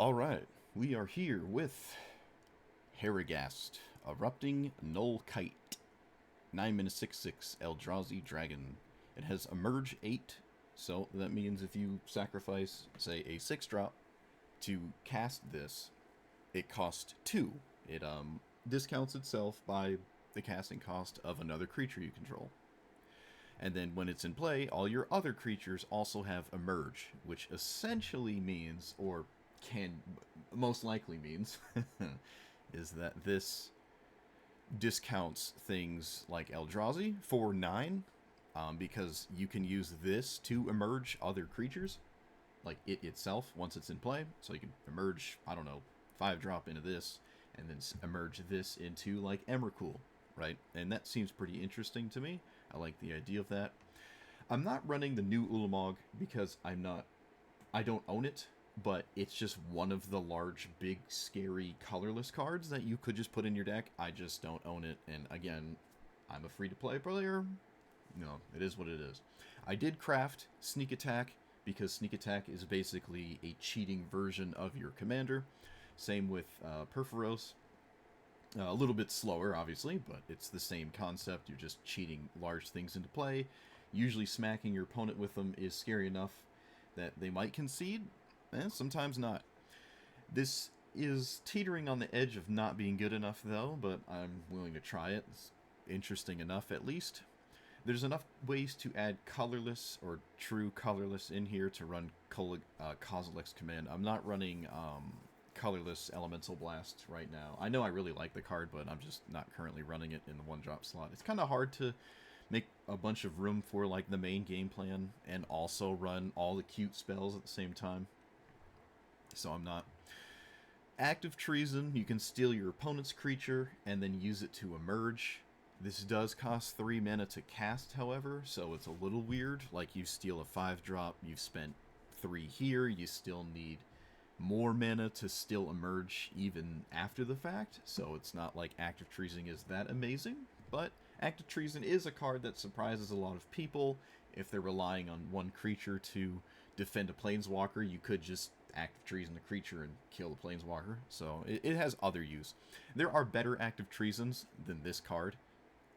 Alright, we are here with Herigast, Erupting Nullkite, 9-6/6 Eldrazi Dragon. It has Emerge 8, so that means if you sacrifice, say, a 6-drop to cast this, it costs 2. It discounts itself by the casting cost of another creature you control. And then when it's in play, all your other creatures also have Emerge, which essentially means, or can most likely means, is that this discounts things like Eldrazi for 9, because you can use this to emerge other creatures, like it itself, once it's in play. So you can emerge, I don't know, 5-drop into this, and then emerge this into, like, Emrakul, right? And that seems pretty interesting to me. I like the idea of that. I'm not running the new Ulamog because I don't own it, but it's just one of the large, big, scary, colorless cards that you could just put in your deck. I just don't own it, and again, I'm a free-to-play player. No, it is what it is. I did craft Sneak Attack, because Sneak Attack is basically a cheating version of your commander. Same with Perforos. A little bit slower, obviously, but it's the same concept. You're just cheating large things into play. Usually smacking your opponent with them is scary enough that they might concede, and sometimes not. This is teetering on the edge of not being good enough, though, but I'm willing to try it. It's interesting enough, at least. There's enough ways to add colorless or true colorless in here to run Kozilek's command. I'm not running colorless Elemental Blast right now. I know I really like the card, but I'm just not currently running it in the 1-drop slot. It's kind of hard to make a bunch of room for, like, the main game plan and also run all the cute spells at the same time. So I'm not. Active Treason, you can steal your opponent's creature and then use it to emerge. This does cost 3 mana to cast, however, so it's a little weird. Like, you steal a 5-drop, you've spent 3 here, you still need more mana to still emerge even after the fact, so it's not like Active Treason is that amazing, but Active Treason is a card that surprises a lot of people. If they're relying on one creature to defend a Planeswalker, you could just Active Treason the creature and kill the Planeswalker, so it has other use. There are better Active Treasons than this card.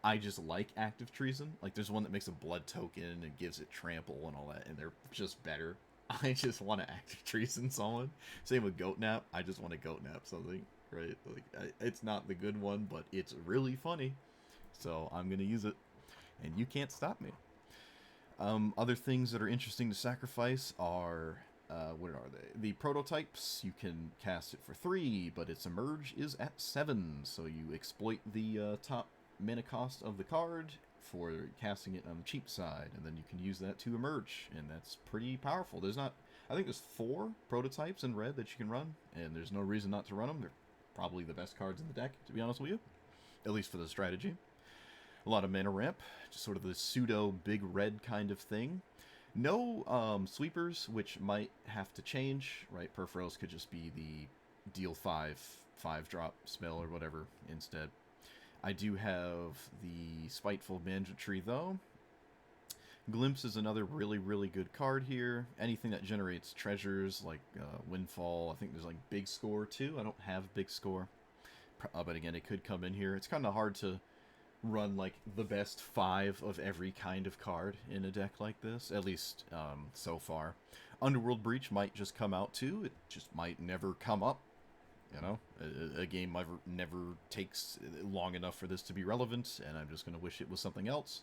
I just like Active Treason. Like, there's one that makes a blood token and gives it trample and all that, and they're just better. I just want to Active Treason someone. Same with Goat Nap. I just want to Goat Nap something, right? Like, it's not the good one, but it's really funny. So I'm going to use it, and you can't stop me. Other things that are interesting to sacrifice are, what are they? The prototypes, you can cast it for 3, but its emerge is at 7, so you exploit the top mana cost of the card for casting it on the cheap side, and then you can use that to emerge, and that's pretty powerful. I think there's 4 prototypes in red that you can run, and there's no reason not to run them. They're probably the best cards in the deck, to be honest with you, at least for the strategy. A lot of mana ramp, just sort of the pseudo big red kind of thing. No sweepers, which might have to change, right? Perforos could just be the deal 5-drop spell or whatever instead. I do have the Spiteful Banditry, though. Glimpse is another really, really good card here. Anything that generates treasures, like Windfall. I think there's, like, Big Score, too. I don't have Big Score. But again, it could come in here. It's kind of hard to run, like, the best 5 of every kind of card in a deck like this, at least so far. Underworld Breach might just come out, too. It just might never come up. You know, a game never takes long enough for this to be relevant, and I'm just going to wish it was something else.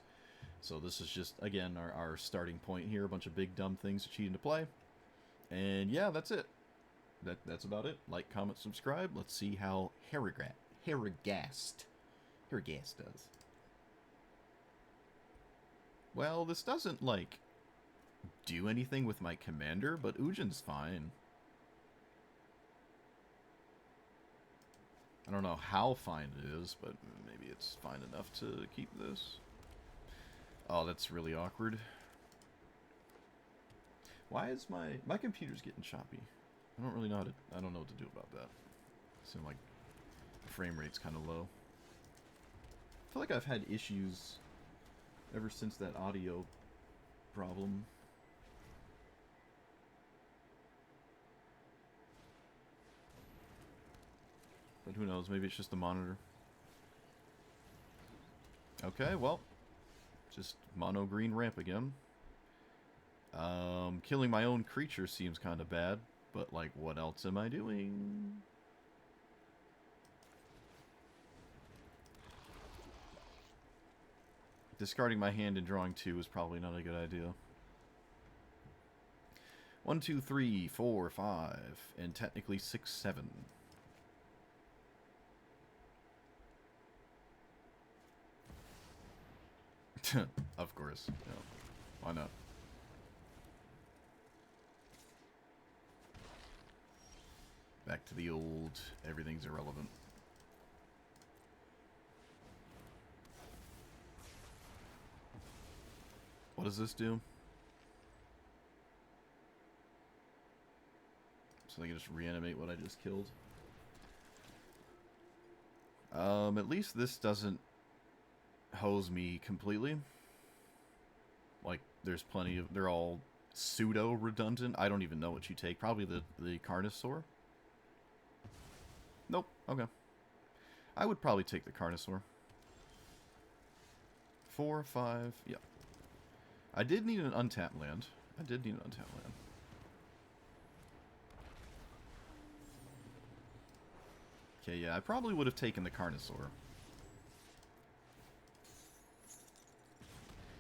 So this is just, again, our starting point here. A bunch of big, dumb things to cheat into play. And yeah, that's it. That's about it. Like, comment, subscribe. Let's see how Herigast does. Well, this doesn't, like, do anything with my commander, but Ujin's fine. I don't know how fine it is, but maybe it's fine enough to keep this. Oh, that's really awkward. Why is my computer's getting choppy? I don't really know I don't know what to do about that. Seems like the frame rate's kind of low. I feel like I've had issues ever since that audio problem. But who knows, maybe it's just the monitor. Okay, well, just mono green ramp again. Killing my own creature seems kind of bad, but like, what else am I doing? Discarding my hand and drawing 2 is probably not a good idea. 1, 2, 3, 4, 5, and technically 6, 7. Of course. Yeah. Why not? Back to the old, everything's irrelevant. What does this do? So they can just reanimate what I just killed. At least this doesn't hose me completely. Like, there's plenty of... They're all pseudo-redundant. I don't even know what you take. Probably the Carnosaur. Nope. Okay. I would probably take the Carnosaur. 4, 5... Yeah. I did need an untapped land. Okay, yeah, I probably would have taken the Carnosaur.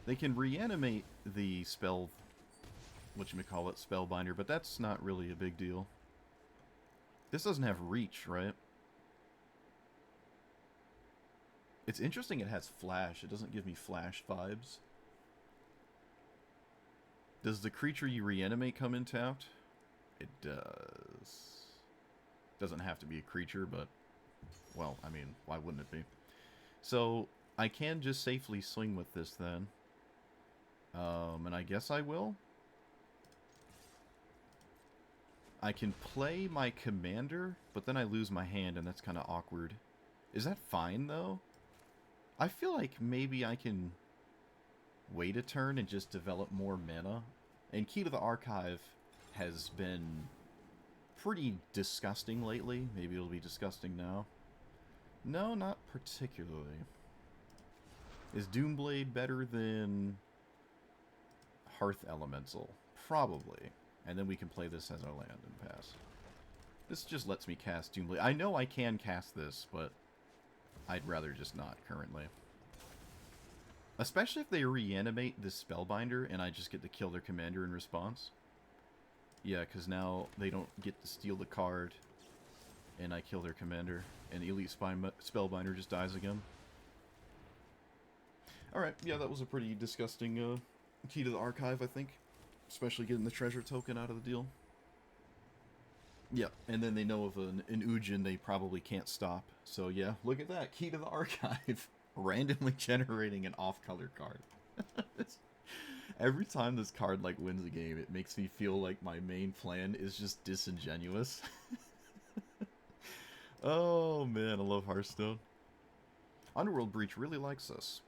They can reanimate the spell... whatchamacallit, Spellbinder, but that's not really a big deal. This doesn't have reach, right? It's interesting it has flash. It doesn't give me flash vibes. Does the creature you reanimate come in tapped? It does. Doesn't have to be a creature, but... Well, I mean, why wouldn't it be? So, I can just safely swing with this then. And I guess I will. I can play my commander, but then I lose my hand, and that's kind of awkward. Is that fine, though? I feel like maybe I can wait a turn and just develop more mana. And Key to the Archive has been pretty disgusting lately. Maybe it'll be disgusting now. No, not particularly. Is Doomblade better than Hearth Elemental? Probably. And then we can play this as our land and pass. This just lets me cast Doomblade. I know I can cast this, but I'd rather just not currently. Especially if they reanimate this Spellbinder and I just get to kill their commander in response. Yeah, because now they don't get to steal the card and I kill their commander and Elite Spellbinder just dies again. Alright, yeah, that was a pretty disgusting Key to the Archive, I think. Especially getting the treasure token out of the deal. Yeah, and then they know of an Ujin they probably can't stop. So yeah, look at that. Key to the Archive. Randomly generating an off-color card. Every time this card like wins a game, it makes me feel like my main plan is just disingenuous. Oh man, I love Hearthstone. Underworld Breach really likes us.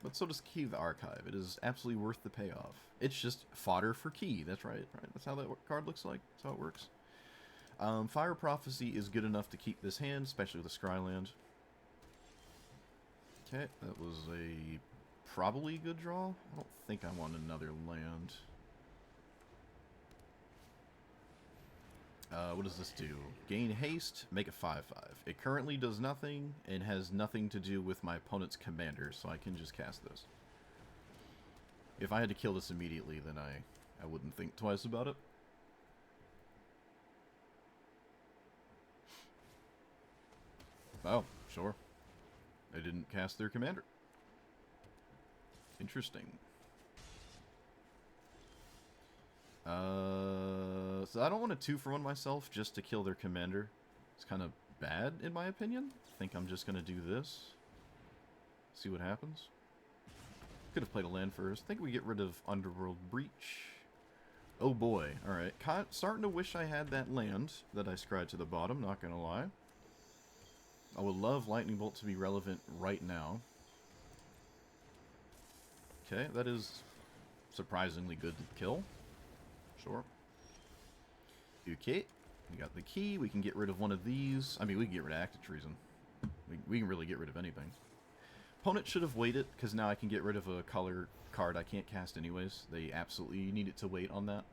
But so does Key to the Archive. It is absolutely worth the payoff. It's just fodder for Key. That's right. That's how that card looks like. That's how it works. Fire Prophecy is good enough to keep this hand, especially with a Scryland. Okay, that was a probably a good draw. I don't think I want another land. What does this do? Gain haste, make it 5/5. It currently does nothing and has nothing to do with my opponent's commander, so I can just cast this. If I had to kill this immediately, then I wouldn't think twice about it. Oh, sure. They didn't cast their commander. Interesting. So I don't want to 2-for-1 myself just to kill their commander. It's kind of bad, in my opinion. I think I'm just going to do this. See what happens. Could have played a land first. I think we get rid of Underworld Breach. Oh boy. Alright. Starting to wish I had that land that I scried to the bottom, not going to lie. I would love Lightning Bolt to be relevant right now. Okay, that is surprisingly good to kill. Sure. Okay. We got the key. We can get rid of one of these. I mean, we can get rid of active treason. We can really get rid of anything. Opponent should have waited, because now I can get rid of a color card I can't cast anyways. They absolutely needed to wait on that,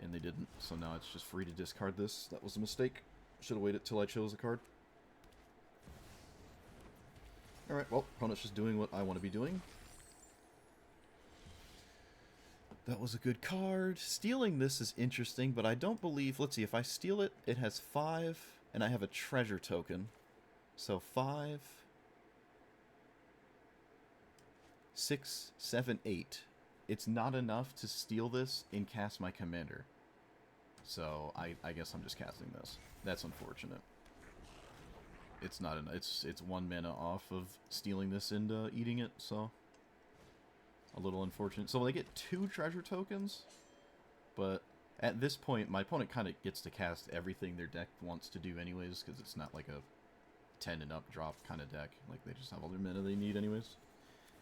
and they didn't. So now it's just free to discard this. That was a mistake. Should have waited till I chose a card. Alright, well, opponent's just doing what I want to be doing. That was a good card. Stealing this is interesting, but I don't believe... Let's see, if I steal it, it has 5, and I have a treasure token. So 5, 6, 7, 8. It's not enough to steal this and cast my commander. So I guess I'm just casting this. That's unfortunate. It's not it's 1 mana off of stealing this and eating it, so a little unfortunate. So they get 2 treasure tokens, but at this point my opponent kind of gets to cast everything their deck wants to do anyways, because it's not like a 10 and up drop kind of deck. Like, they just have all their mana they need anyways.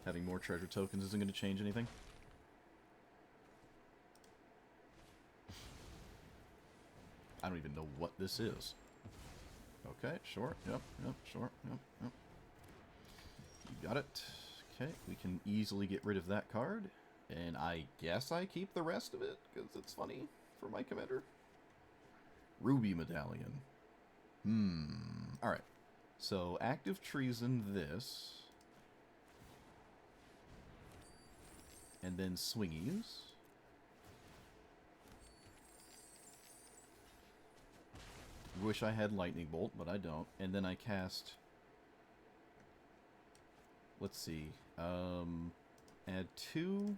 Having more treasure tokens isn't going to change anything. I don't even know what this is. Okay, sure, yep, sure, yep. You got it. Okay, we can easily get rid of that card. And I guess I keep the rest of it, because it's funny for my commander. Ruby Medallion. Alright. So, active treason this. And then swingies. Wish I had Lightning Bolt, but I don't. And then I cast... Let's see. Add 2.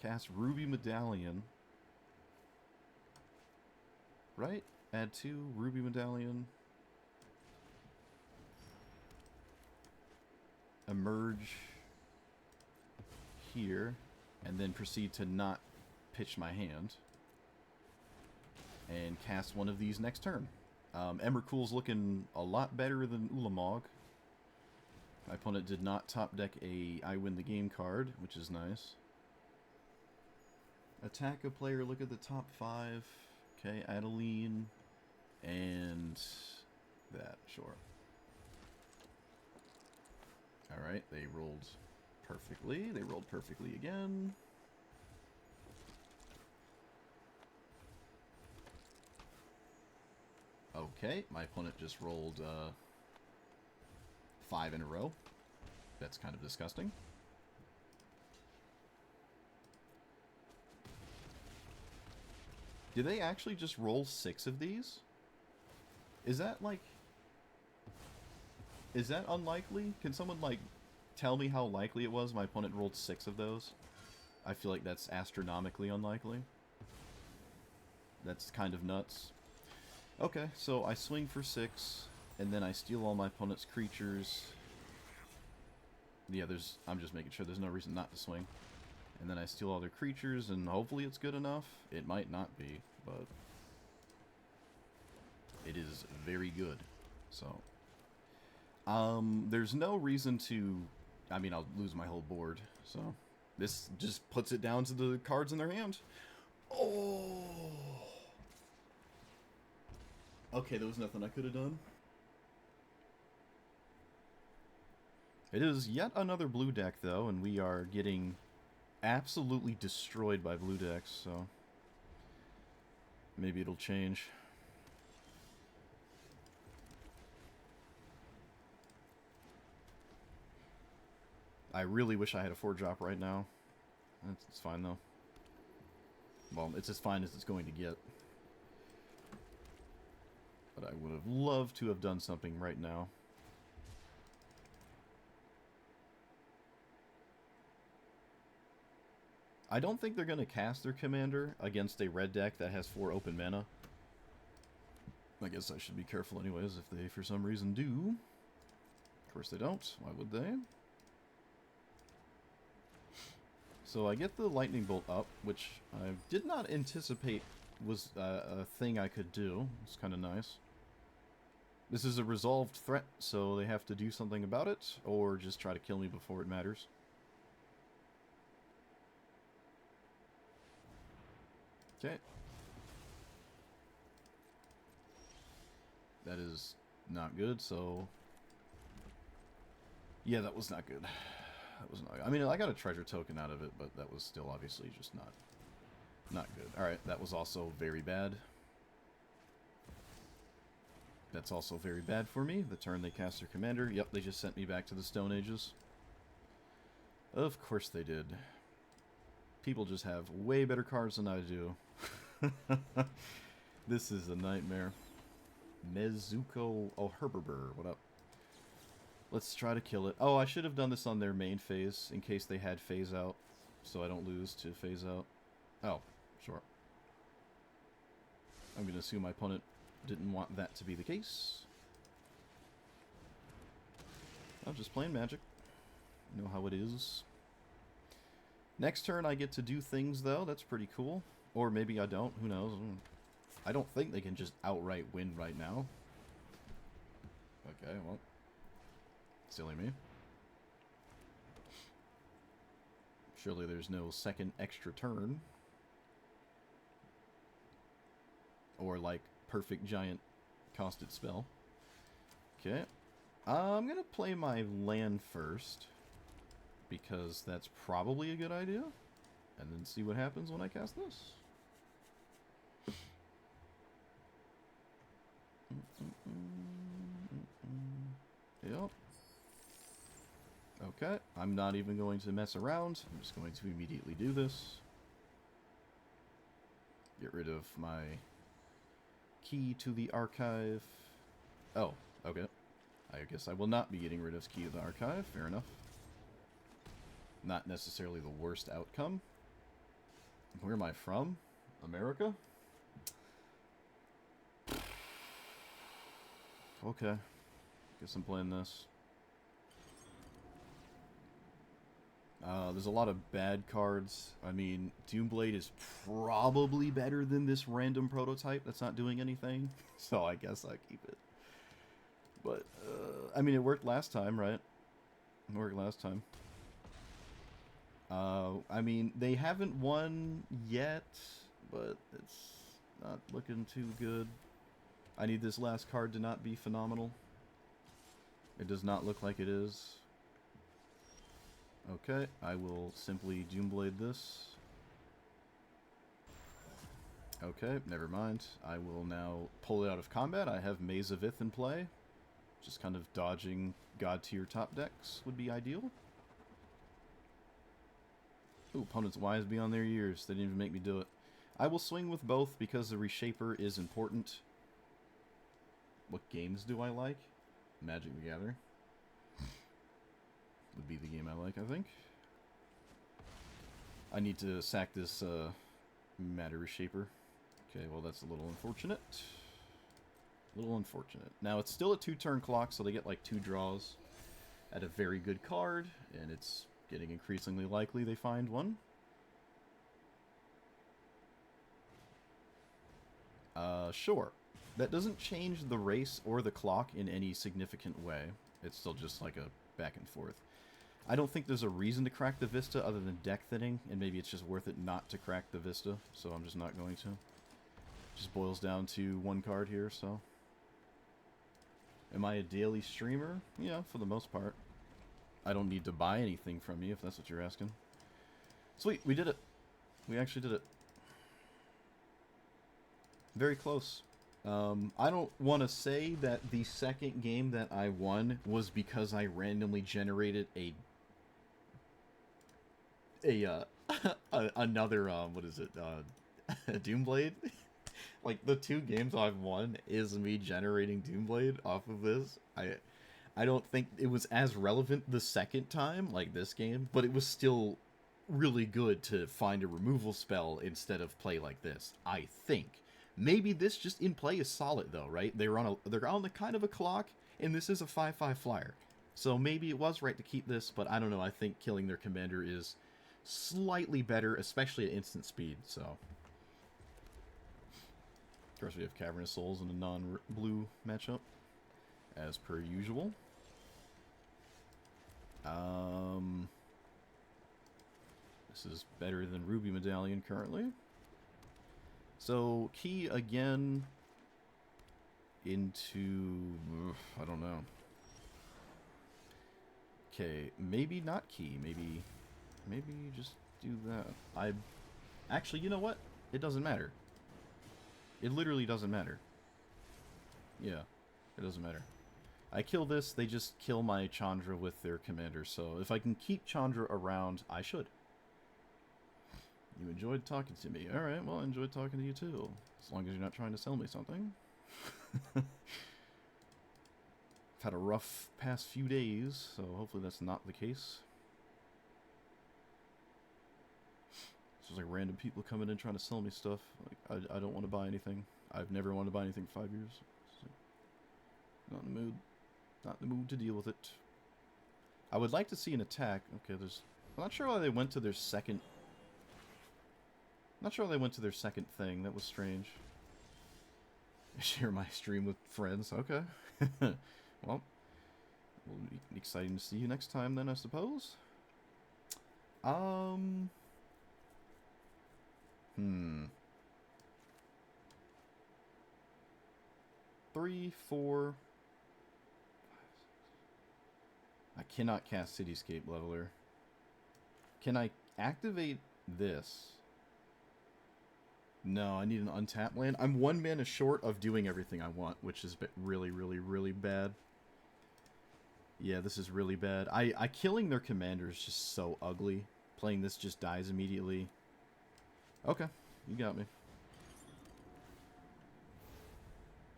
Cast Ruby Medallion. Right? Add 2. Ruby Medallion. Emerge here. And then proceed to not pitch my hand. And cast one of these next turn. Emrakul's looking a lot better than Ulamog. My opponent did not top deck a I win the game card, which is nice. Attack a player, look at the top 5. Okay, Adeline. And that, sure. Alright, they rolled perfectly. They rolled perfectly again. Okay, my opponent just rolled 5 in a row. That's kind of disgusting. Did they actually just roll 6 of these? Is that, like... Is that unlikely? Can someone, like, tell me how likely it was my opponent rolled 6 of those? I feel like that's astronomically unlikely. That's kind of nuts. Okay, so I swing for 6, and then I steal all my opponent's creatures. Yeah, I'm just making sure there's no reason not to swing. And then I steal all their creatures, and hopefully it's good enough. It might not be, but it is very good. So, there's no reason to... I mean, I'll lose my whole board, so this just puts it down to the cards in their hand. Oh! Okay, there was nothing I could have done. It is yet another blue deck, though, and we are getting absolutely destroyed by blue decks, so maybe it'll change. I really wish I had a 4-drop right now. It's fine, though. Well, it's as fine as it's going to get. But I would have loved to have done something right now. I don't think they're going to cast their commander against a red deck that has 4 open mana. I guess I should be careful anyways if they for some reason do. Of course they don't. Why would they? So I get the lightning bolt up, which I did not anticipate was a thing I could do. It's kind of nice. This is a resolved threat, so they have to do something about it, or just try to kill me before it matters. Okay. That is not good, so... Yeah, that was not good. That was not good. I mean, I got a treasure token out of it, but that was still obviously just not good. Alright, that was also very bad. That's also very bad for me. The turn they cast their commander. Yep, they just sent me back to the Stone Ages. Of course they did. People just have way better cards than I do. This is a nightmare. Mezuko... Oh, Herberber, what up? Let's try to kill it. Oh, I should have done this on their main phase, in case they had phase out, so I don't lose to phase out. Oh, sure. I'm going to assume my opponent didn't want that to be the case. I'm just playing Magic. You know how it is. Next turn I get to do things, though. That's pretty cool. Or maybe I don't. Who knows? I don't think they can just outright win right now. Okay, well. Silly me. Surely there's no second extra turn. Or, like, perfect giant costed spell. Okay. I'm gonna play my land first. Because that's probably a good idea. And then see what happens when I cast this. Yep. Okay, I'm not even going to mess around. I'm just going to immediately do this. Get rid of my key to the archive. Oh, okay. I guess I will not be getting rid of key to the archive. Fair enough. Not necessarily the worst outcome. Where am I from? America? Okay. Guess I'm playing this. There's a lot of bad cards. I mean, Doomblade is probably better than this random prototype that's not doing anything. So I guess I keep it. But, I mean, it worked last time, right? It worked last time. I mean, they haven't won yet, but it's not looking too good. I need this last card to not be phenomenal. It does not look like it is. Okay, I will simply Doomblade this. Okay, never mind. I will now pull it out of combat. I have Maze of Ith in play. Just kind of dodging God tier top decks would be ideal. Ooh, opponents wise beyond their years. They didn't even make me do it. I will swing with both because the Reshaper is important. What games do I like? Magic the Gathering. Would be the game I like, I think. I need to sack this Matter Reshaper. Okay, well that's a little unfortunate. A little unfortunate. Now it's still a 2-turn clock, so they get like 2 draws at a very good card, and it's getting increasingly likely they find one. Sure. That doesn't change the race or the clock in any significant way. It's still just like a back and forth. I don't think there's a reason to crack the Vista other than deck thinning, and maybe it's just worth it not to crack the Vista, so I'm just not going to. Just boils down to one card here, so. Am I a daily streamer? Yeah, for the most part. I don't need to buy anything from you, if that's what you're asking. Sweet, we did it. We actually did it. Very close. I don't want to say that the second game that I won was because I randomly generated another, what is it, Doomblade? Like, the 2 games I've won is me generating Doomblade off of this. I don't think it was as relevant the second time, like this game, but it was still really good to find a removal spell instead of play like this, I think. Maybe this just in play is solid though, right? They're on the kind of a clock, and this is a 5/5 flyer. So maybe it was right to keep this, but I don't know. I think killing their commander is slightly better, especially at instant speed, so. Of course, we have Cavernous Souls in a non-blue matchup, as per usual. This is better than Ruby Medallion currently. So, key again. into... I don't know. Okay, maybe not key. Maybe just do that. Actually, you know what? It doesn't matter. It literally doesn't matter. Yeah, it doesn't matter. I kill this, they just kill my Chandra with their commander, so if I can keep Chandra around, I should. You enjoyed talking to me. Alright, well, I enjoyed talking to you too. As long as you're not trying to sell me something. I've had a rough past few days, so hopefully that's not the case. It's just like random people coming in trying to sell me stuff. Like, I don't want to buy anything. I've never wanted to buy anything for 5 years. So, not in the mood. Not in the mood to deal with it. I would like to see an attack. Okay, there's... I'm not sure why they went to their second... Not sure why they went to their second thing. That was strange. Share my stream with friends. Okay. Well, will be exciting to see you next time then, I suppose. 3, 4... I cannot cast Cityscape Leveler. Can I activate this? No, I need an untapped land. I'm 1 mana short of doing everything I want, which is really, really, really bad. Yeah, this is really bad. I killing their commander is just so ugly. Playing this just dies immediately. Okay, you got me.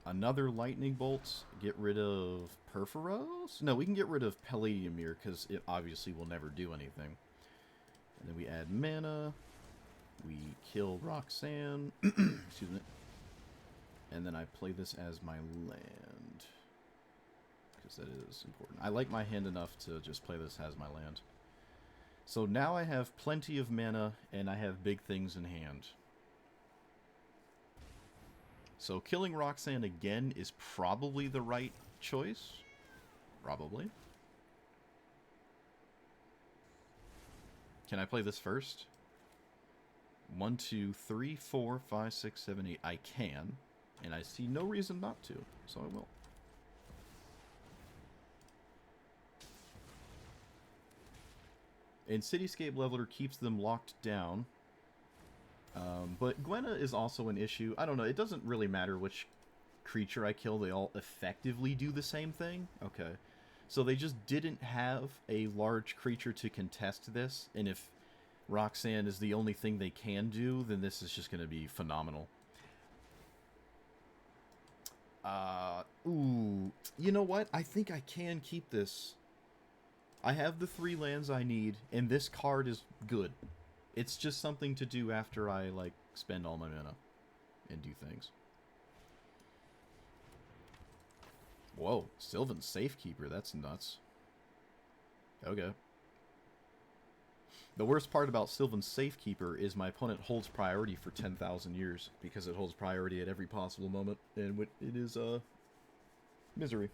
Another lightning bolt. Get rid of Perforos? No, we can get rid of Palladium Mirror because it obviously will never do anything. And then we add mana. We kill Roxanne. Excuse me. And then I play this as my land. Because that is important. I like my hand enough to just play this as my land. So now I have plenty of mana and I have big things in hand. So killing Roxanne again is probably the right choice. Probably. Can I play this first? 1, 2, 3, 4, 5, 6, 7, 8. I can. And I see no reason not to. So I will. And Cityscape Leveler keeps them locked down. But Gwenna is also an issue. I don't know. It doesn't really matter which creature I kill. They all effectively do the same thing. Okay. So they just didn't have a large creature to contest this. And if Roxanne is the only thing they can do, then this is just going to be phenomenal. Ooh. You know what? I think I can keep this. I have the 3 lands I need, and this card is good. It's just something to do after I, like, spend all my mana and do things. Whoa, Sylvan Safekeeper, that's nuts. Okay. The worst part about Sylvan Safekeeper is my opponent holds priority for 10,000 years, because it holds priority at every possible moment, and it is, misery.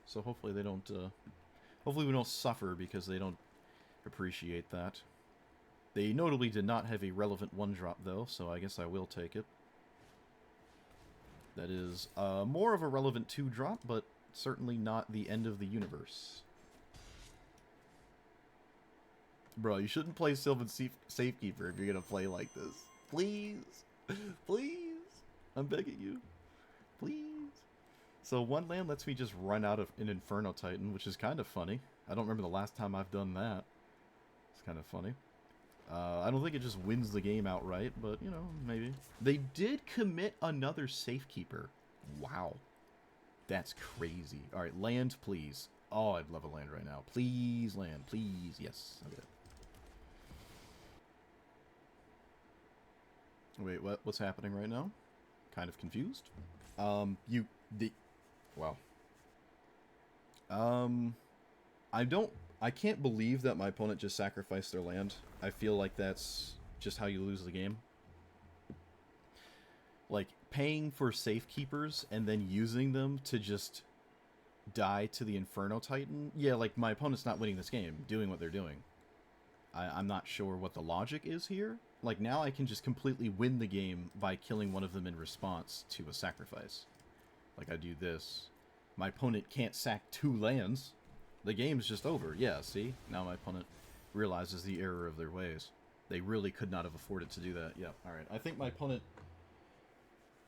So hopefully they don't, hopefully we don't suffer because they don't appreciate that. They notably did not have a relevant 1-drop, though, so I guess I will take it. That is more of a relevant 2-drop, but certainly not the end of the universe. Bro, you shouldn't play Sylvan Safekeeper if you're going to play like this. Please. Please. I'm begging you. Please. So 1 land lets me just run out of an Inferno Titan, which is kind of funny. I don't remember the last time I've done that. It's kind of funny. I don't think it just wins the game outright, but, you know, maybe. They did commit another Safekeeper. Wow. That's crazy. Alright, land, please. Oh, I'd love a land right now. Please, land. Please. Yes. Okay. Wait, what's happening right now? Kind of confused. Wow. I can't believe that my opponent just sacrificed their land. I feel like that's just how you lose the game. Like, paying for Safekeepers and then using them to just die to the Inferno Titan. Yeah, like, my opponent's not winning this game, doing what they're doing. I'm not sure what the logic is here. Like, now I can just completely win the game by killing one of them in response to a sacrifice. like I do this, my opponent can't sack 2 lands. The game's just over. Yeah, see? Now my opponent realizes the error of their ways. They really could not have afforded to do that. Yeah, alright. I think my opponent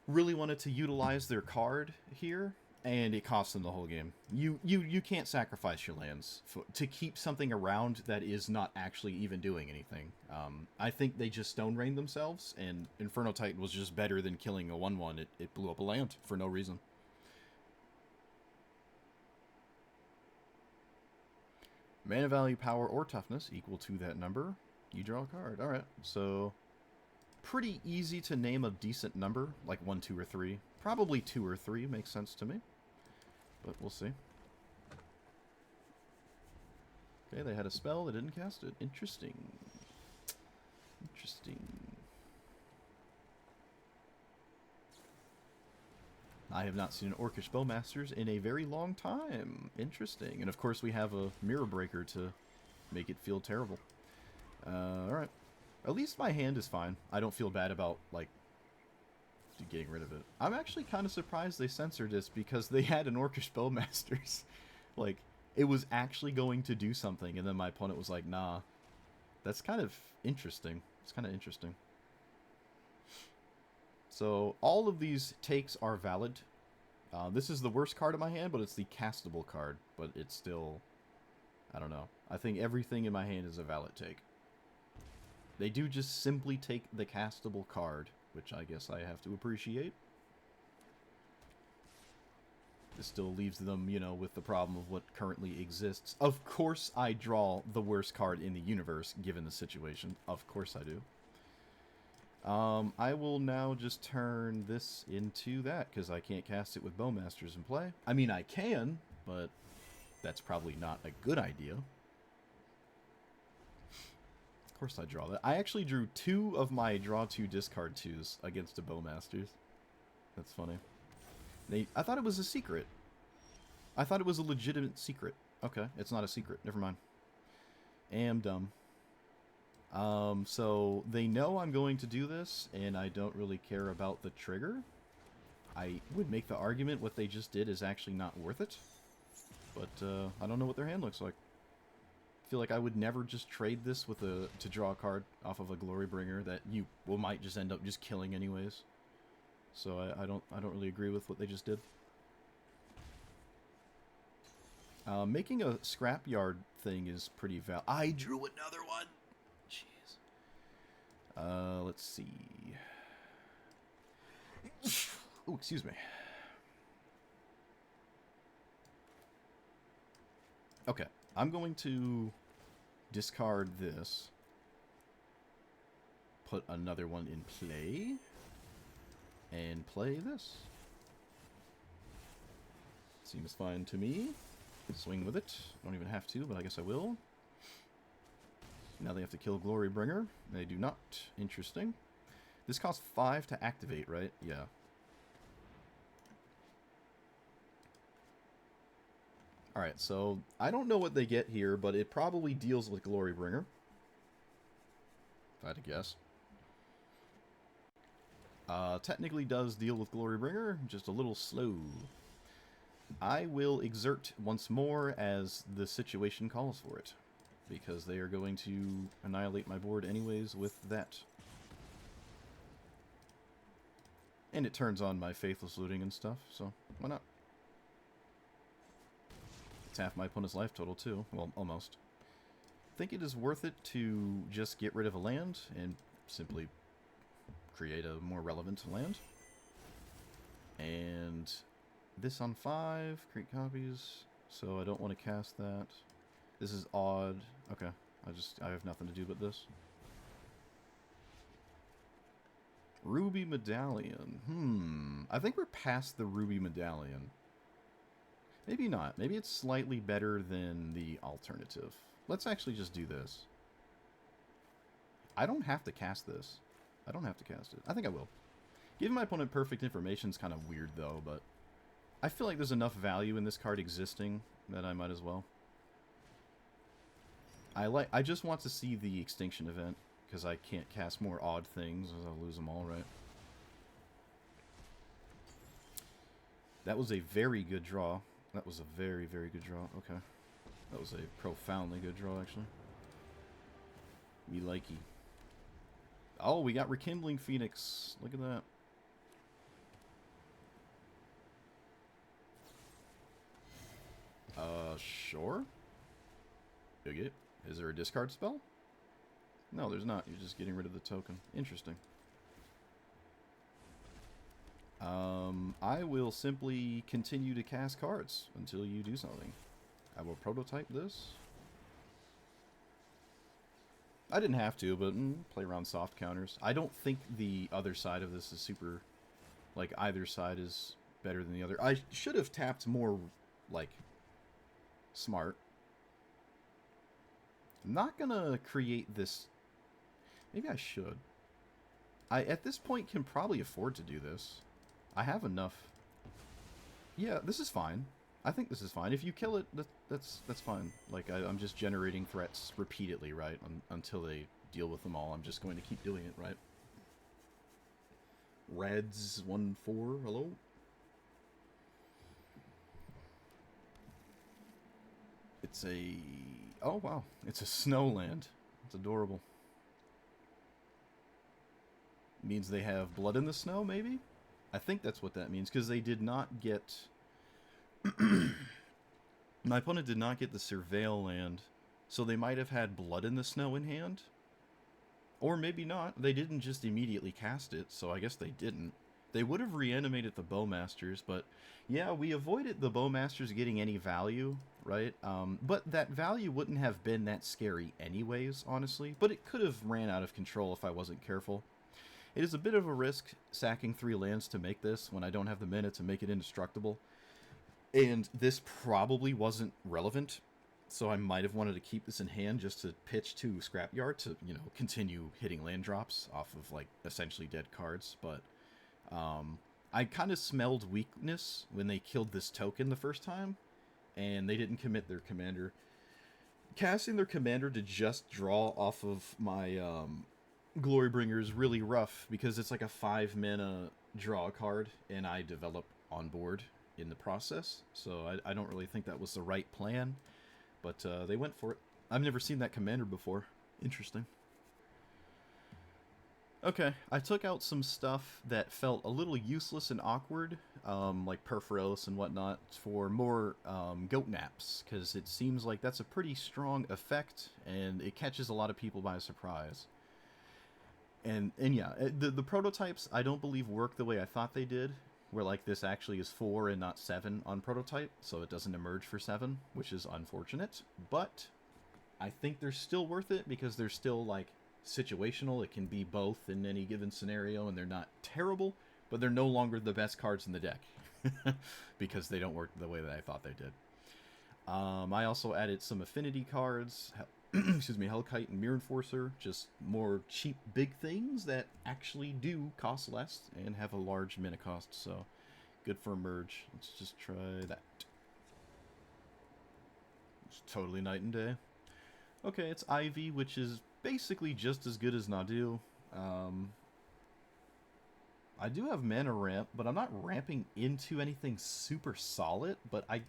really wanted to utilize their card here, and it cost them the whole game. You can't sacrifice your lands to keep something around that is not actually even doing anything. I think they just Stone Rained themselves, and Inferno Titan was just better than killing a 1/1. It blew up a land for no reason. Mana value, power, or toughness equal to that number. You draw a card. Alright, so pretty easy to name a decent number, like 1, 2, or 3. Probably 2 or 3 makes sense to me, but we'll see. Okay, they had a spell, they didn't cast it. Interesting. Interesting. I have not seen an Orcish Spellmasters in a very long time. Interesting. And of course we have a Mirror Breaker to make it feel terrible. Alright. At least my hand is fine. I don't feel bad about, like, getting rid of it. I'm actually kind of surprised they censored this because they had an Orcish Spellmasters. Like, it was actually going to do something, and then my opponent was like, nah. That's kind of interesting. It's kind of interesting. So, all of these takes are valid. This is the worst card in my hand, but it's the castable card. But it's still, I don't know. I think everything in my hand is a valid take. They do just simply take the castable card, which I guess I have to appreciate. This still leaves them, you know, with the problem of what currently exists. Of course I draw the worst card in the universe, given the situation. Of course I do. I will now just turn this into that, because I can't cast it with Bowmasters in play. I mean, I can, but that's probably not a good idea. Of course I draw that. I actually drew 2 of my draw 2, discard 2s against a Bowmasters. That's funny. I thought it was a secret. I thought it was a legitimate secret. Okay, it's not a secret. Never mind. Am dumb. So they know I'm going to do this, and I don't really care about the trigger. I would make the argument what they just did is actually not worth it. But, I don't know what their hand looks like. I feel like I would never just trade this with to draw a card off of a Glorybringer that you might just end up just killing anyways. So I don't really agree with what they just did. Making a scrapyard thing is pretty I drew another one. Jeez. Let's see. Oh, excuse me. Okay, I'm going to discard this. Put another one in play. And play this. Seems fine to me. Swing with it. Don't even have to, but I guess I will. Now they have to kill Glorybringer. They do not. Interesting. This costs 5 to activate, right? Yeah. Alright, so I don't know what they get here, but it probably deals with Glorybringer. If I had to guess. Technically does deal with Glorybringer, just a little slow. I will exert once more as the situation calls for it, because they are going to annihilate my board anyways with that. And it turns on my Faithless Looting and stuff, so why not? It's half my opponent's life total too, well, almost. Think it is worth it to just get rid of a land and simply create a more relevant land. And this on 5, create copies, so I don't want to cast that. This is odd. Okay, I have nothing to do but this. Ruby Medallion. I think we're past the Ruby Medallion. Maybe not. Maybe it's slightly better than the alternative. Let's actually just do this. I don't have to cast this. I don't have to cast it. I think I will. Giving my opponent perfect information is kind of weird, though, but I feel like there's enough value in this card existing that I might as well. I just want to see the Extinction event, because I can't cast more odd things, as I'll lose them all, right? That was a very good draw. That was a very, very good draw. Okay. That was a profoundly good draw, actually. Me likey. Oh, we got Rekindling Phoenix. Look at that. Sure. Okay. Is there a discard spell? No, there's not. You're just getting rid of the token. Interesting. I will simply continue to cast cards until you do something. I will prototype this. I didn't have to, but play around soft counters. I don't think the other side of this is super... Like, either side is better than the other. I should have tapped more, like, smart. I'm not gonna create this... Maybe I should. I, at this point, can probably afford to do this. I have enough. Yeah, this is fine. I think this is fine. If you kill it, that's fine. Like, I'm just generating threats repeatedly, right? Until they deal with them all. I'm just going to keep doing it, right? Reds 1-4, hello? It's a... Oh, wow. It's a snowland. It's adorable. Means they have blood in the snow, maybe? I think that's what that means, because they did not get... My opponent did not get the Surveil land, so they might have had blood in the snow in hand. Or maybe not. They didn't just immediately cast it, so I guess they didn't. They would have reanimated the Bowmasters, but yeah, we avoided the Bowmasters getting any value, right? But that value wouldn't have been that scary anyways, honestly. But it could have ran out of control if I wasn't careful. It is a bit of a risk sacking 3 lands to make this when I don't have the mana to make it indestructible. And this probably wasn't relevant, so I might have wanted to keep this in hand just to pitch to Scrapyard to, you know, continue hitting land drops off of, like, essentially dead cards. But I kind of smelled weakness when they killed this token the first time, and they didn't commit their commander. Casting their commander to just draw off of my Glorybringer is really rough, because it's like a 5-mana draw card, and I develop on board in the process, so I don't really think that was the right plan, but they went for it. I've never seen that commander before. Interesting. Okay, I took out some stuff that felt a little useless and awkward, like Perforos and whatnot, for more goat naps, because it seems like that's a pretty strong effect, and it catches a lot of people by surprise. And yeah, the prototypes I don't believe work the way I thought they did, where like this actually is 4 and not 7 on prototype, so it doesn't emerge for 7, which is unfortunate. But I think they're still worth it, because they're still like situational. It can be both in any given scenario, and they're not terrible, but they're no longer the best cards in the deck because they don't work the way that I thought they did. I also added some affinity cards. Excuse me, Hellkite and Mirror Enforcer, just more cheap big things that actually do cost less and have a large mana cost, so good for a merge. Let's just try that. It's totally night and day. Okay, it's Ivy, which is basically just as good as Nadu. I do have mana ramp, but I'm not ramping into anything super solid, but I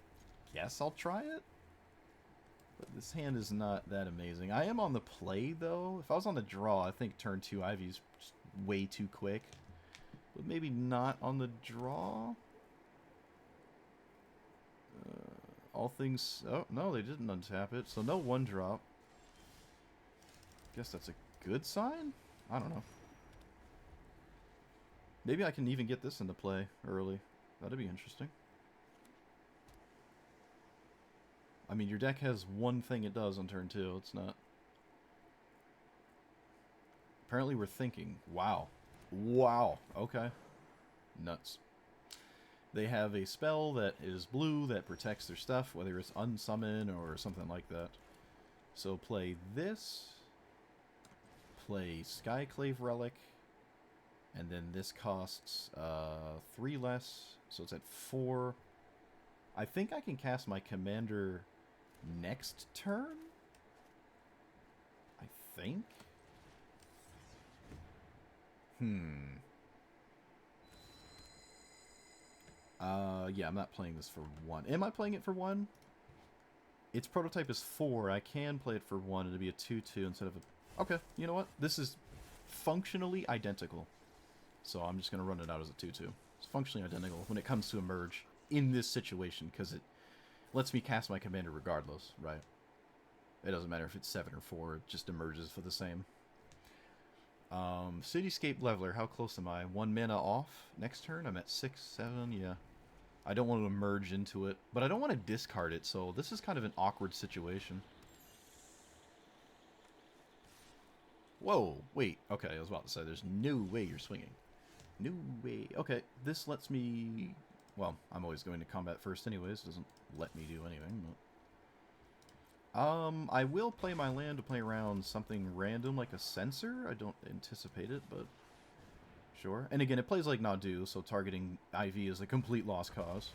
guess I'll try it. But this hand is not that amazing. I am on the play, though. If I was on the draw, I think turn 2 Ivy's just way too quick. But maybe not on the draw. All things... Oh, no, they didn't untap it. So no 1-drop. Guess that's a good sign? I don't know. Maybe I can even get this into play early. That'd be interesting. I mean, your deck has one thing it does on turn 2. It's not... Apparently we're thinking. Wow. Wow. Okay. Nuts. They have a spell that is blue that protects their stuff, whether it's unsummon or something like that. So play this. Play Skyclave Relic. And then this costs 3 less. So it's at 4. I think I can cast my commander next turn? I think? Yeah, I'm not playing this for 1. Am I playing it for 1? Its prototype is 4. I can play it for 1. It'll be a 2-2 instead of a... Okay, you know what? This is functionally identical. So I'm just going to run it out as a 2-2. It's functionally identical when it comes to Emerge in this situation, because it lets me cast my commander regardless, right? It doesn't matter if it's 7 or 4, it just emerges for the same. Cityscape Leveler, how close am I? 1 mana off next turn? I'm at 6, 7, yeah. I don't want to emerge into it, but I don't want to discard it, so this is kind of an awkward situation. Whoa, wait, okay, I was about to say, there's no way you're swinging. No way. Okay, this lets me... Well, I'm always going to combat first anyways, doesn't let me do anything, but... I will play my land to play around something random like a sensor. I don't anticipate it, but sure. And again, it plays like Nadu, so targeting IV is a complete lost cause.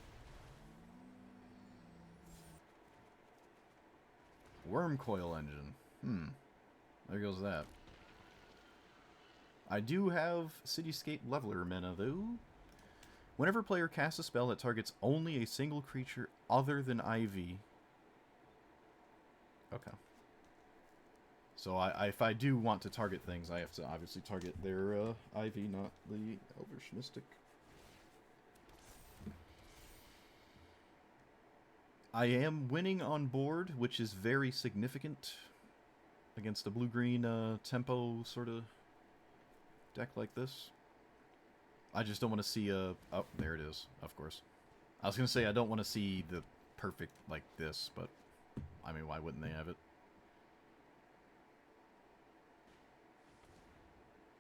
Worm Coil Engine. There goes that. I do have Cityscape Leveler mana, though. Whenever a player casts a spell that targets only a single creature other than IV... Okay. So if I do want to target things, I have to obviously target their IV, not the Elvish Mystic. I am winning on board, which is very significant against a blue-green tempo sort of deck like this. I just don't want to see a... Oh, there it is, of course. I was going to say I don't want to see the perfect like this, but... I mean, why wouldn't they have it?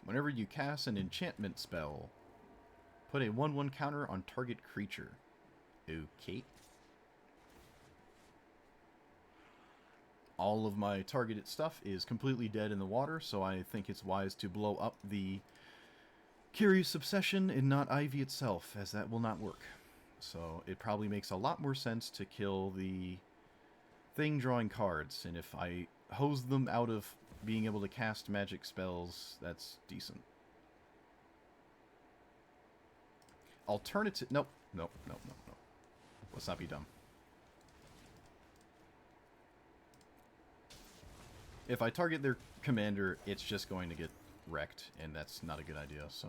Whenever you cast an enchantment spell, put a 1/1 counter on target creature. Okay. All of my targeted stuff is completely dead in the water, so I think it's wise to blow up the Curious Obsession and not Ivy itself, as that will not work. So it probably makes a lot more sense to kill the thing drawing cards, and if I hose them out of being able to cast magic spells, that's decent. Alternative... Nope. Nope. Nope. Nope. Nope. Let's not be dumb. If I target their commander, it's just going to get wrecked, and that's not a good idea, so...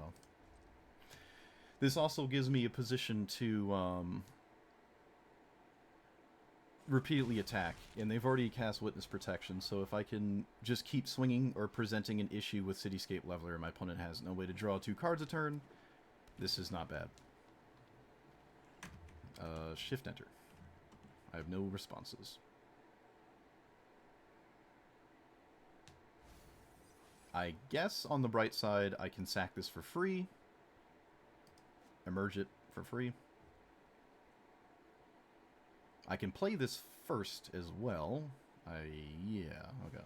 This also gives me a position to, repeatedly attack, and they've already cast Witness Protection, so if I can just keep swinging or presenting an issue with Cityscape Leveler and my opponent has no way to draw 2 cards a turn, this is not bad. Shift Enter. I have no responses. I guess on the bright side I can sack this for free. Emerge it for free. I can play this first as well. Yeah, okay.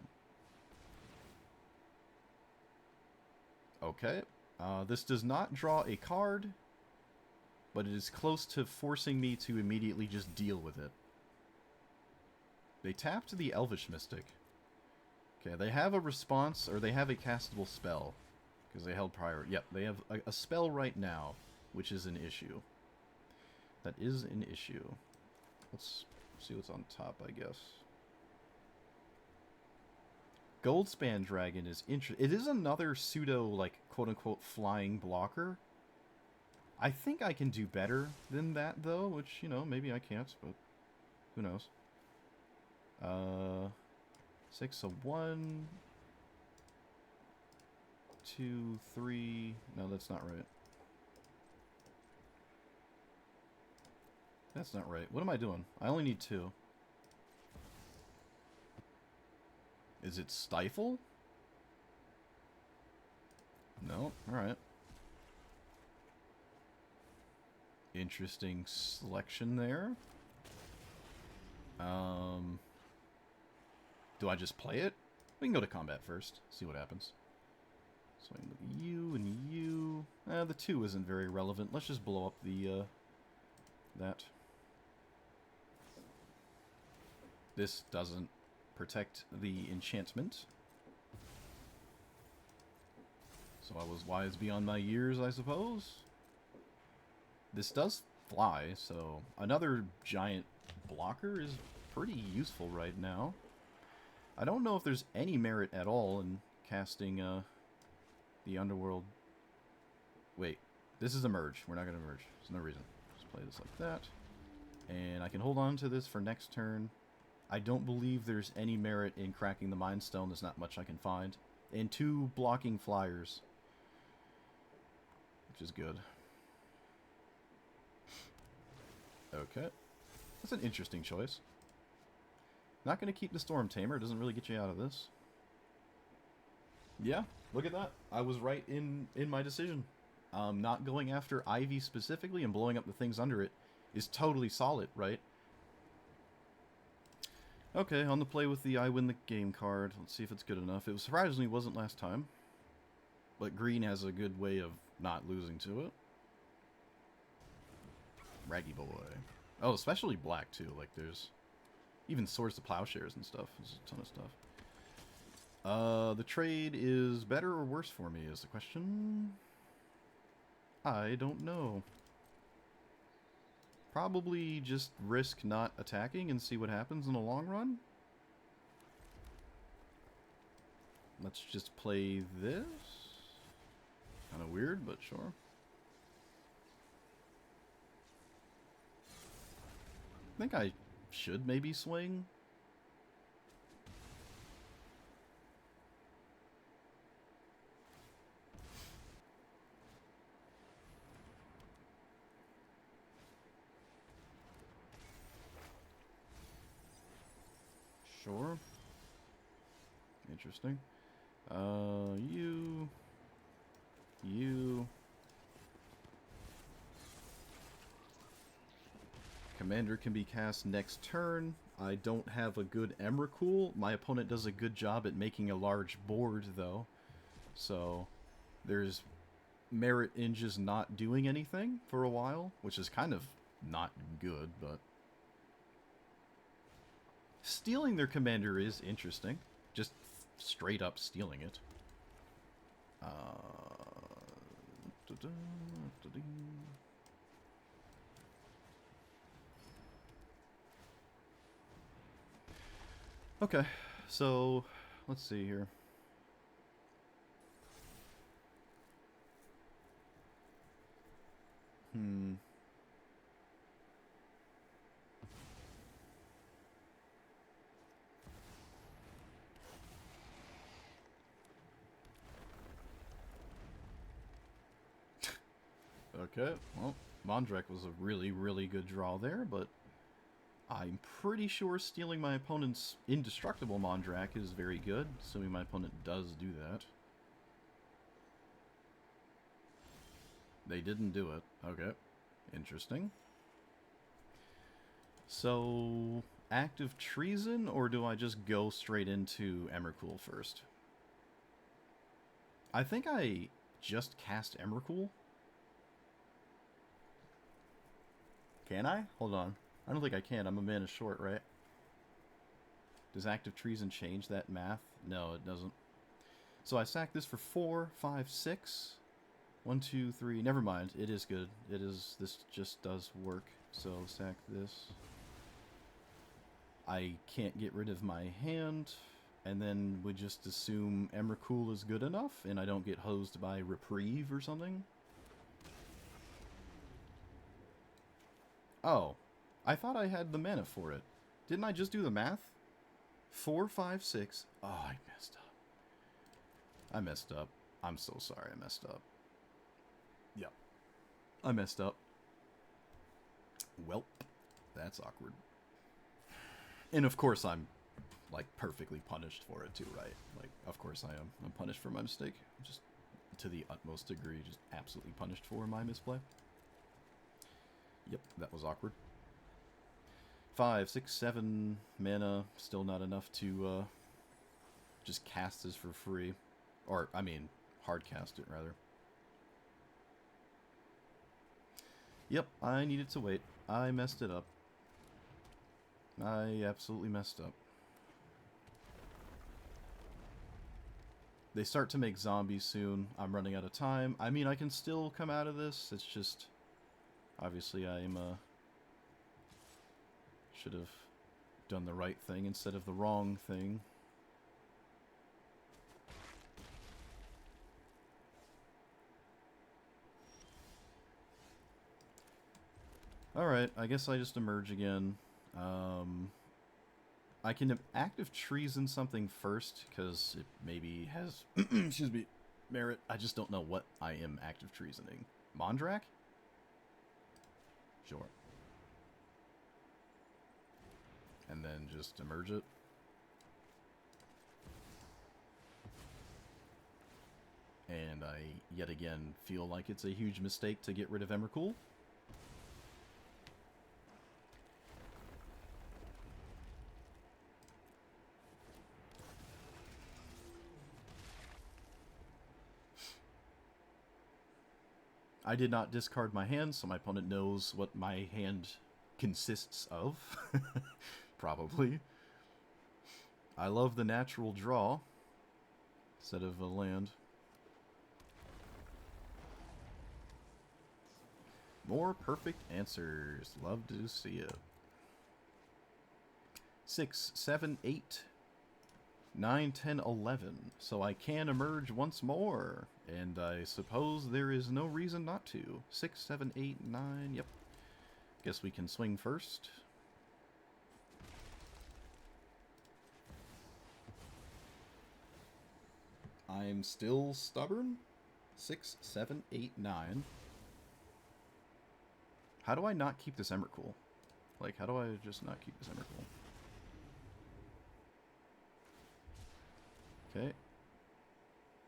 Okay. This does not draw a card, but it is close to forcing me to immediately just deal with it. They tapped the Elvish Mystic. Okay, they have a response, or they have a castable spell, because they held prior. Yep, they have a spell right now, which is an issue. That is an issue. Let's see what's on top, I guess. Goldspan Dragon is interesting. It is another pseudo, like, quote-unquote flying blocker. I think I can do better than that, though, which, you know, maybe I can't, but who knows. 6, so 1, 2, 3... No, that's not right. That's not right. What am I doing? I only need 2. Is it Stifle? No? Alright. Interesting selection there. Do I just play it? We can go to combat first. See what happens. So I can look at you and you. The 2 isn't very relevant. Let's just blow up the, that. This doesn't protect the enchantment. So I was wise beyond my years, I suppose. This does fly, so another giant blocker is pretty useful right now. I don't know if there's any merit at all in casting the Underworld. Wait, this is a merge. We're not going to merge. There's no reason. Just play this like that. And I can hold on to this for next turn. I don't believe there's any merit in cracking the Mind Stone. There's not much I can find. And 2 blocking flyers, which is good. Okay. That's an interesting choice. Not going to keep the Storm Tamer. It doesn't really get you out of this. Yeah, look at that. I was right in my decision. Not going after Ivy specifically and blowing up the things under it is totally solid, right? Okay, on the play with the I win the game card. Let's see if it's good enough. It surprisingly wasn't last time. But green has a good way of not losing to it. Raggy boy. Oh, especially black too. Like there's even Swords to Plowshares and stuff. There's a ton of stuff. The trade is better or worse for me is the question. I don't know. Probably just risk not attacking and see what happens in the long run. Let's just play this. Kind of weird, but sure. I think I should maybe swing. Sure. Interesting. You. Commander can be cast next turn. I don't have a good Emrakul. My opponent does a good job at making a large board, though. So, there's merit in just not doing anything for a while, which is kind of not good, but... Stealing their commander is interesting. Just straight up stealing it. Okay, so let's see here. Okay, well, Mondrek was a really, really good draw there, but I'm pretty sure stealing my opponent's indestructible Mondrak is very good, assuming my opponent does do that. They didn't do it. Okay, interesting. So, act of treason, or do I just go straight into Emrakul first? I think I just cast Emrakul. Can I? Hold on. I don't think I can. I'm a mana short, right? Does active treason change that math? No, it doesn't. So I sack this for 4, 5, 6. 1, 2, 3. Never mind. It is good. It is. This just does work. So sack this. I can't get rid of my hand. And then we just assume Emrakul is good enough and I don't get hosed by Reprieve or something. Oh, I thought I had the mana for it. Didn't I just do the math? 4, 5, 6. Oh, I messed up. I messed up. I'm so sorry I messed up. Yep. I messed up. Welp. That's awkward. And of course I'm, like, perfectly punished for it too, right? Like, of course I am. I'm punished for my mistake. Just to the utmost degree, just absolutely punished for my misplay. Yep, that was awkward. 5, 6, 7 mana. Still not enough to just cast this for free. Or, I mean, hard cast it, rather. Yep, I needed to wait. I messed it up. I absolutely messed up. They start to make zombies soon. I'm running out of time. I mean, I can still come out of this. It's just... Obviously, should have done the right thing instead of the wrong thing. Alright, I guess I just emerge again. I can active treason something first, because it maybe has, excuse me, merit. I just don't know what I am active treasoning. Mondrak? Sure. And then just emerge it. And I, yet again, feel like it's a huge mistake to get rid of Emrakul. I did not discard my hand, so my opponent knows what my hand consists of. Probably. I love the natural draw instead of a land. More perfect answers. Love to see it. 6, 7, 8, 9, 10, 11. So I can emerge once more. And I suppose there is no reason not to. 6, 7, 8, 9. Yep. Guess we can swing first. I'm still stubborn. 6, 7, 8, 9. How do I not keep this Emrakul? Like, how do I just not keep this Emrakul? Okay.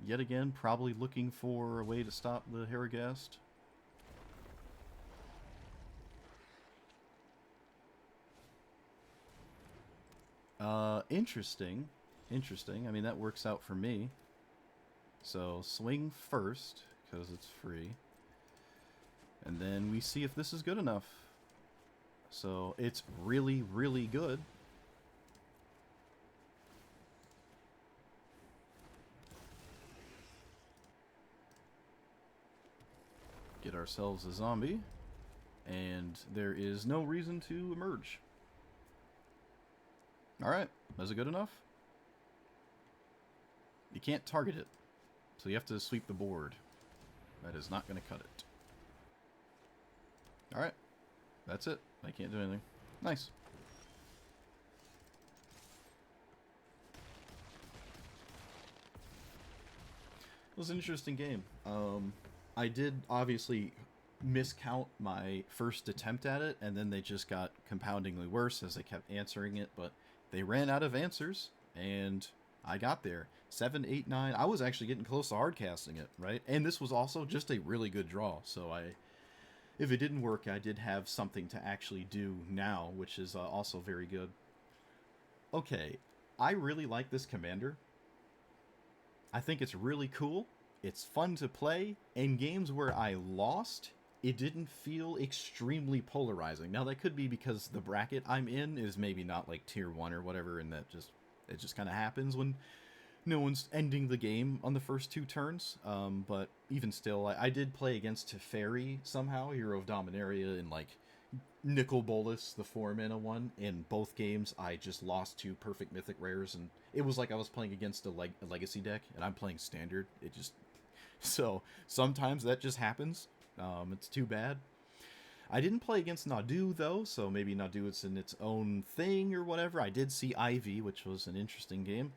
Yet again, probably looking for a way to stop the Herigast. Interesting. Interesting. I mean, that works out for me. So, swing first, because it's free. And then we see if this is good enough. So, it's really, really good. Get ourselves a zombie. And there is no reason to emerge. Alright, is it good enough? You can't target it. So you have to sweep the board. That is not going to cut it. Alright. That's it. I can't do anything. Nice. It was an interesting game. I did obviously miscount my first attempt at it, and then they just got compoundingly worse as I kept answering it, but they ran out of answers, and I got there. 7, 8, 9. I was actually getting close to hardcasting it, right? And this was also just a really good draw, so if it didn't work, I did have something to actually do now, which is also very good. Okay, I really like this commander. I think it's really cool. It's fun to play. In games where I lost, it didn't feel extremely polarizing. Now, that could be because the bracket I'm in is maybe not like tier 1 or whatever, and it just kind of happens when no one's ending the game on the first 2 turns. But even still, I did play against Teferi somehow, Hero of Dominaria, in like Nicol Bolas, the 4-mana one. In both games, I just lost 2 perfect mythic rares, and it was like I was playing against a legacy deck, and I'm playing standard. So sometimes that just happens. It's too bad. I didn't play against Nadu, though, so maybe Nadu is in its own thing or whatever. I did see Ivy, which was an interesting game.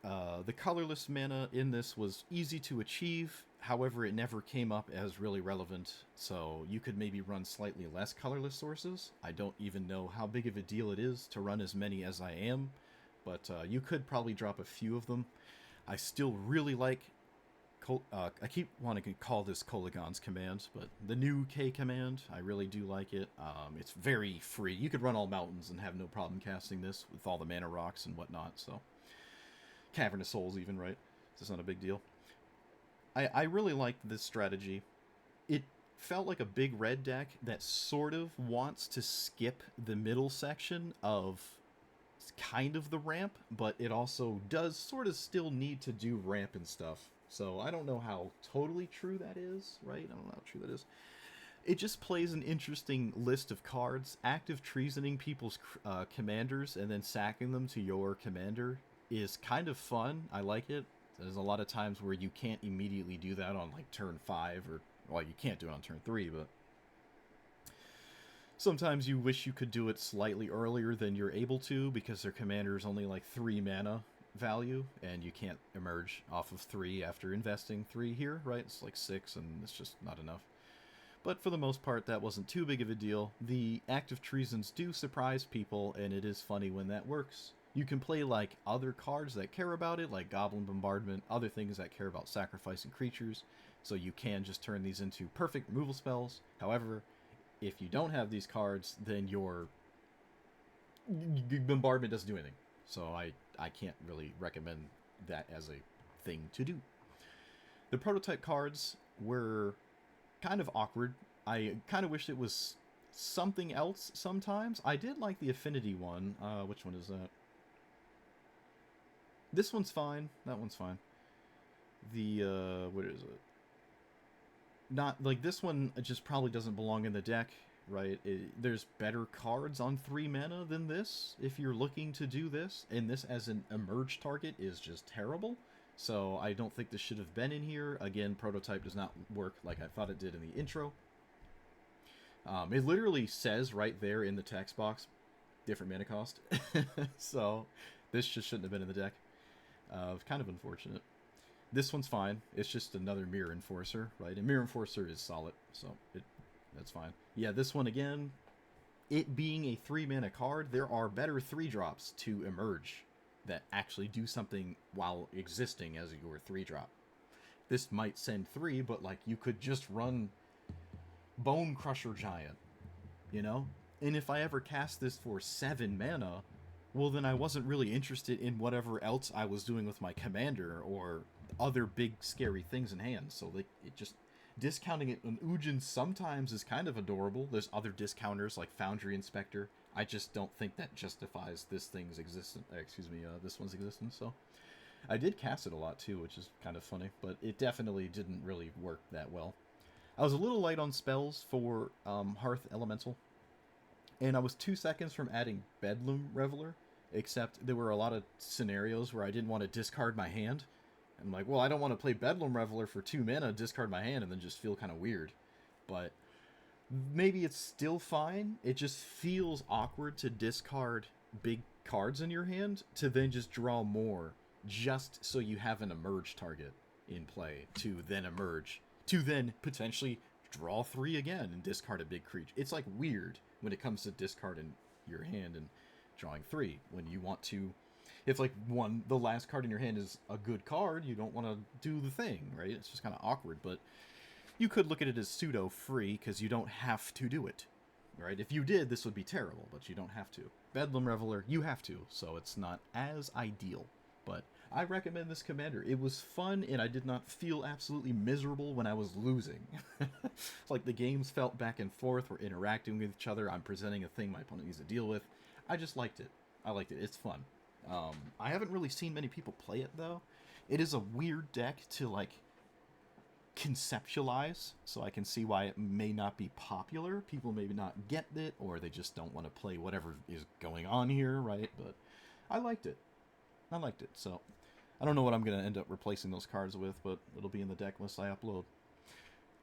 The colorless mana in this was easy to achieve. However, it never came up as really relevant, so you could maybe run slightly less colorless sources. I don't even know how big of a deal it is to run as many as I am, but you could probably drop a few of them. I still really like... I keep wanting to call this Kolagon's command, but the new K command, I really do like it. It's very free. You could run all mountains and have no problem casting this with all the mana rocks and whatnot, so... Cavern of Souls even, right? It's not a big deal. I really liked this strategy. It felt like a big red deck that sort of wants to skip the middle section of kind of the ramp, but it also does sort of still need to do ramp and stuff. So I don't know how totally true that is, right? I don't know how true that is. It just plays an interesting list of cards. Active treasoning people's commanders and then sacking them to your commander is kind of fun. I like it. There's a lot of times where you can't immediately do that on like turn 5 or, well, you can't do it on turn 3, but sometimes you wish you could do it slightly earlier than you're able to because their commander is only like 3 mana value and you can't emerge off of 3 after investing 3 here, right? It's like 6 and it's just not enough. But for the most part, that wasn't too big of a deal. The active treasons do surprise people, and it is funny when that works. You can play like other cards that care about it, like Goblin Bombardment, other things that care about sacrificing creatures, so you can just turn these into perfect removal spells. However, if you don't have these cards, then your Bombardment doesn't do anything. So I can't really recommend that as a thing to do. The prototype cards were kind of awkward. I kind of wish it was something else sometimes. I did like the Affinity one. Which one is that? This one's fine. That one's fine. The, what is it? Not, like, this one just probably doesn't belong in the deck, right? There's better cards on 3 mana than this if you're looking to do this. And this as an emerge target is just terrible. So I don't think this should have been in here. Again, prototype does not work like I thought it did in the intro. It literally says right there in the text box, different mana cost. So this just shouldn't have been in the deck. Kind of unfortunate. This one's fine. It's just another Mirror Enforcer, right? And Mirror Enforcer is solid, so that's fine. Yeah, this one again, it being a 3 mana card, there are better 3-drops to emerge that actually do something while existing as your 3-drop. This might send 3, but like you could just run Bone Crusher Giant, you know? And if I ever cast this for 7 mana, well then I wasn't really interested in whatever else I was doing with my commander or other big scary things in hand. So like it just discounting it on Ujin sometimes is kind of adorable. There's other discounters like Foundry Inspector. I just don't think that justifies this thing's existence. This one's existence. So I did cast it a lot too, which is kind of funny, but it definitely didn't really work that well. I was a little light on spells for Hearth Elemental, and I was 2 seconds from adding Bedlam Reveler, except there were a lot of scenarios where I didn't want to discard my hand. I'm like, well, I don't want to play Bedlam Reveler for 2 mana, discard my hand, and then just feel kind of weird. But maybe it's still fine. It just feels awkward to discard big cards in your hand to then just draw more, just so you have an emerge target in play to then emerge, to then potentially draw 3 again and discard a big creature. It's like weird when it comes to discarding your hand and drawing 3 when you want to. If like the last card in your hand is a good card, you don't want to do the thing, right? It's just kind of awkward, but you could look at it as pseudo free because you don't have to do it, right? If you did, this would be terrible, but you don't have to. Bedlam Reveler, you have to, so it's not as ideal. But I recommend this commander. It was fun, and I did not feel absolutely miserable when I was losing. It's like the games felt back and forth. We're interacting with each other. I'm presenting a thing my opponent needs to deal with. I just liked it. I liked it. It's fun. I haven't really seen many people play it, though. It is a weird deck to, like, conceptualize, so I can see why it may not be popular. People maybe not get it, or they just don't want to play whatever is going on here, right? But I liked it. I liked it, so I don't know what I'm going to end up replacing those cards with, but it'll be in the deck list I upload.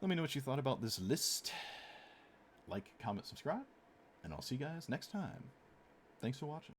Let me know what you thought about this list. Like, comment, subscribe, and I'll see you guys next time. Thanks for watching.